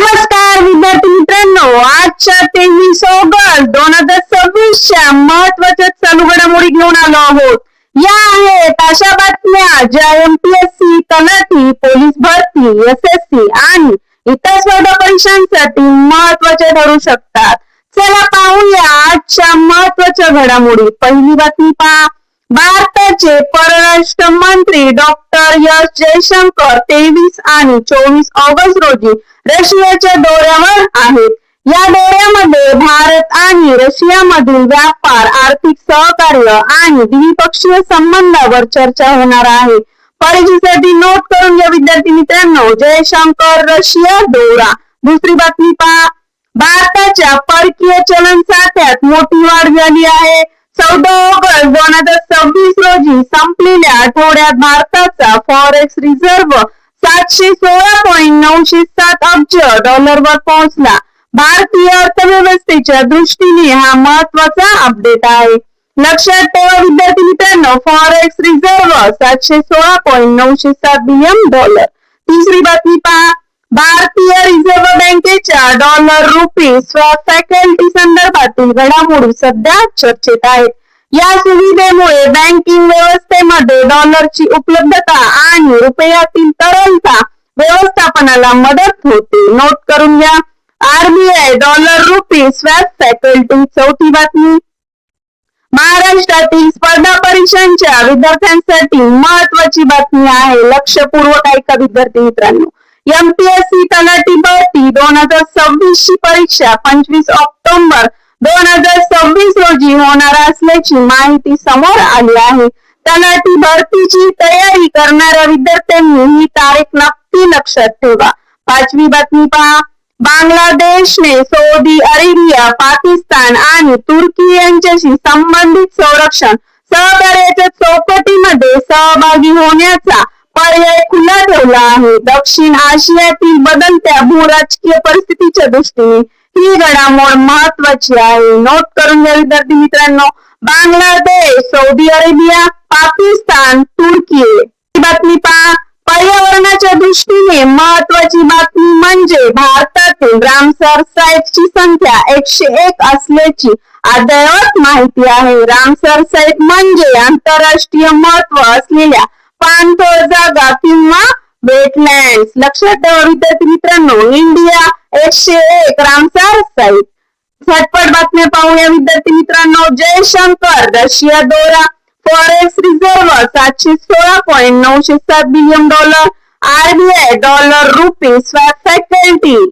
नमस्कार विद्यार्थी मित्रांनो, आजच्या 23 ऑगस्ट 2026च्या महत्वाच्या चालू घडामोडी घेऊन आलो आहोत. या आहेत अशा बातम्या ज्या एमपीएससी, तलाठी, पोलीस भरती, एसएससी आणि इतर स्पर्धा परीक्षांसाठी महत्वाच्या ठरू शकतात. चला पाहूया आजच्या महत्वाच्या घडामोडी. पहिली बातमी पहा. भारताचे परराष्ट्र मंत्री डॉक्टर एस जयशंकर 23 आणि 24 ऑगस्ट रोजी रशियाच्या दौऱ्यावर आहेत. या दौऱ्यामध्ये भारत आणि रशियामधील व्यापार, आर्थिक सहकार्य आणि द्विपक्षीय संबंधावर चर्चा होणार आहे. परीक्षेसाठी नोट करून घ्या विद्यार्थी मित्रांनो. जयशंकर रशिया दौरा. दुसरी बातमी पहा. भारताच्या परकीय चलन साठ्यात मोठी वाढ झाली आहे. 14 ऑगस्ट 2026 रोजी संपलेल्या आठवड्यात भारताचा फॉरेक्स रिझर्व्ह 716.907 अब्ज डॉलरवर पोहोचला. भारतीय अर्थव्यवस्थेच्या दृष्टीने हा महत्वाचा अपडेट आहे. लक्षात ठेवा विद्यार्थी मित्रांनो, फॉरेक्स रिझर्व्ह 716.907 बिलियन डॉलर. तिसरी बातमी पहा. भारतीय रिझर्व्ह बँकेच्या डॉलर रुपी स्वॅप फॅकल्टी संदर्भातील घडामोडी सध्या चर्चेत आहेत. या सुविधेमुळे बँकिंग व्यवस्थेमध्ये डॉलरची उपलब्धता आणि रुपयातील तरलता व्यवस्थापनाला मदत होते. नोट करून घ्या. RBI dollar rupee swap faculty. चौथी बातमी. महाराष्ट्रातील स्पर्धा परीक्षांच्या विद्यार्थ्यांसाठी महत्वाची बातमी आहे. लक्षपूर्वक ऐका विद्यार्थी मित्रांनो. एमपीएससी तलाठी भरती 2026 ची परीक्षा 25 ऑक्टोबर 2026 रोजी होणार असल्याची माहिती समोर आली आहे. तलाठी भरतीची तयारी करणाऱ्या विद्यार्थ्यांनी ही तारीख नक्की लक्षात ठेवा. पाचवी बातमी पहा. बांगलादेशने सौदी अरेबिया, पाकिस्तान आणि तुर्की यांच्याशी संबंधित संरक्षण सहकार्याच्या चौकटीमध्ये सहभागी होण्याचा पर्याय खुला ठेवला आहे. दक्षिण आशियातील बदलत्या भूराजकीय परिस्थितीच्या दृष्टीने ही घडामोड महत्वाची आहे. नोट करून घ्या विद्यार्थी मित्रांनो. बांगलादेश, सौदी अरेबिया, पाकिस्तान, तुर्की. बातमी पहा. पर्यावरणाच्या दृष्टीने महत्वाची बातमी म्हणजे भारतातील रामसर साइटची संख्या 101 असल्याची अद्ययावत माहिती आहे. रामसर साइट म्हणजे आंतरराष्ट्रीय महत्व असलेल्या पाणथळ जागा किंवा वेटलँड्स. लक्षात ठेवा विद्यार्थी मित्रांनो. India 101 Ramsar site. झटपट बातम्या पाहूया विद्यार्थी मित्रांनो. जयशंकर रशिया दौरा. Forex reserve 716.907 billion dollar. RBI dollar rupee swap faculty